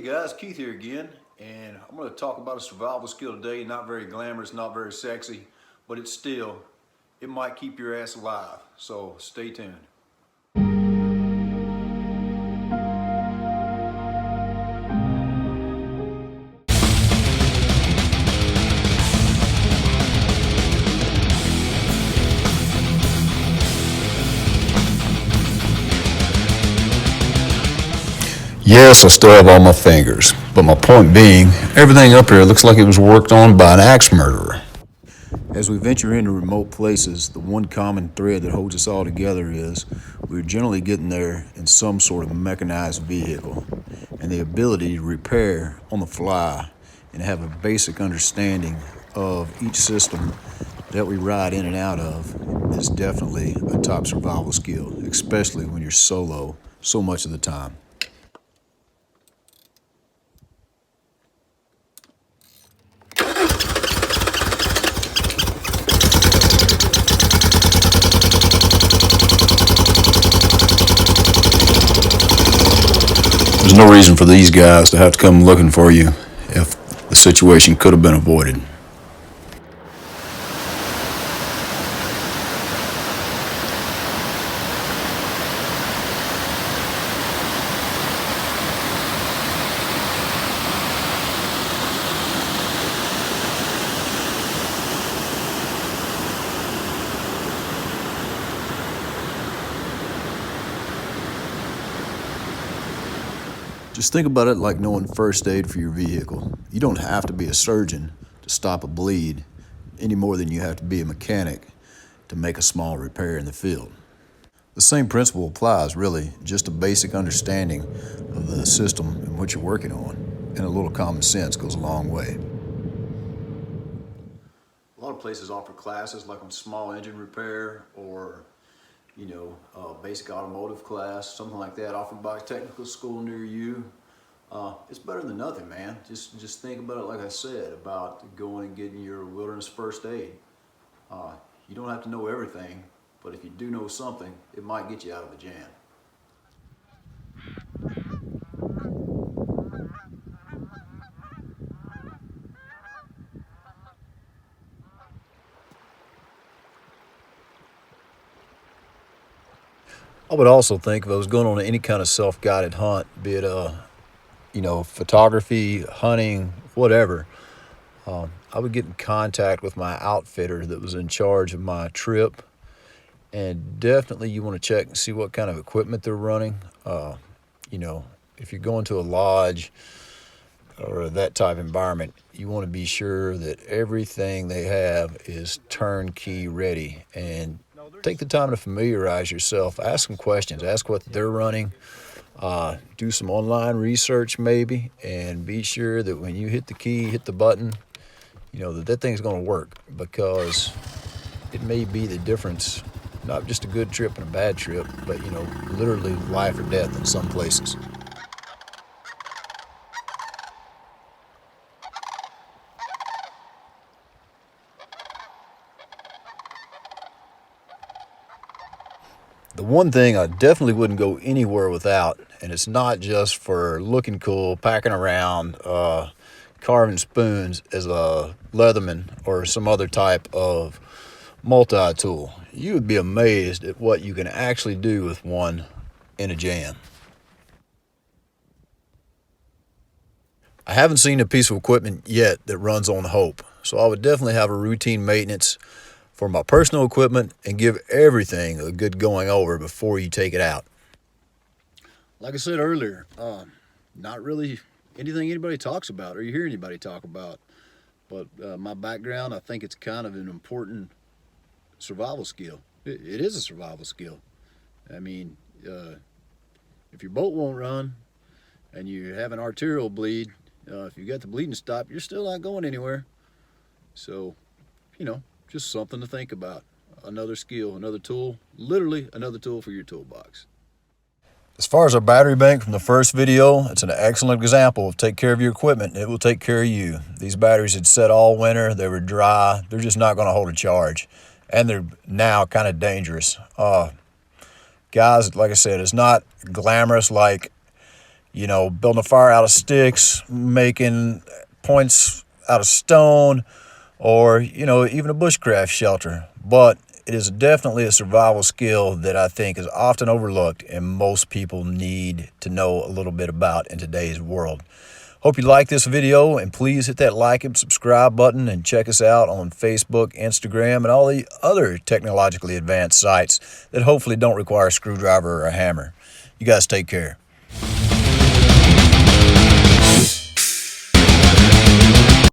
guys, Keith here again, and I'm going to talk about a survival skill today. Not very glamorous, not very sexy, but it might keep your ass alive. So stay tuned. Yes, I still have all my fingers, but my point being, everything up here looks like it was worked on by an axe murderer. As we venture into remote places, the one common thread that holds us all together is we're generally getting there in some sort of mechanized vehicle, and the ability to repair on the fly and have a basic understanding of each system that we ride in and out of is definitely a top survival skill, especially when you're solo so much of the time. There's no reason for these guys to have to come looking for you if the situation could have been avoided. Just think about it like knowing first aid for your vehicle. You don't have to be a surgeon to stop a bleed any more than you have to be a mechanic to make a small repair in the field. The same principle applies, really, just a basic understanding of the system in which you're working on, and a little common sense goes a long way. A lot of places offer classes like on small engine repair or basic automotive class, something like that, offered by a technical school near you. It's better than nothing, man. Just think about it like I said, about going and getting your wilderness first aid. You don't have to know everything, but if you do know something, it might get you out of a jam. I would also think if I was going on any kind of self-guided hunt, be it photography, hunting, whatever, I would get in contact with my outfitter that was in charge of my trip, and definitely you want to check and see what kind of equipment they're running. If you're going to a lodge or that type of environment, you want to be sure that everything they have is turnkey ready, and take the time to familiarize yourself. Ask them questions. Ask what they're running. Do some online research maybe, and be sure that when you hit the key, hit the button, that thing's going to work, because it may be the difference, not just a good trip and a bad trip, but literally life or death in some places. The one thing I definitely wouldn't go anywhere without, and it's not just for looking cool, packing around, carving spoons, is a Leatherman or some other type of multi-tool. You would be amazed at what you can actually do with one in a jam. I haven't seen a piece of equipment yet that runs on hope, so I would definitely have a routine maintenance for my personal equipment and give everything a good going over before you take it out. Like I said earlier, not really anything anybody talks about or you hear anybody talk about, but my background, I think it's kind of an important survival skill. It is a survival skill. I mean, if your boat won't run and you have an arterial bleed, if you got the bleeding stop, you're still not going anywhere. So, just something to think about. Another skill, another tool, literally another tool for your toolbox. As far as our battery bank from the first video, it's an excellent example of take care of your equipment. It will take care of you. These batteries had set all winter. They were dry. They're just not going to hold a charge. And they're now kind of dangerous. Guys, like I said, it's not glamorous like, you know, building a fire out of sticks, making points out of stone, or, you know, even a bushcraft shelter. But it is definitely a survival skill that I think is often overlooked and most people need to know a little bit about in today's world. Hope you like this video, and please hit that like and subscribe button, and check us out on Facebook, Instagram, and all the other technologically advanced sites that hopefully don't require a screwdriver or a hammer. You guys take care.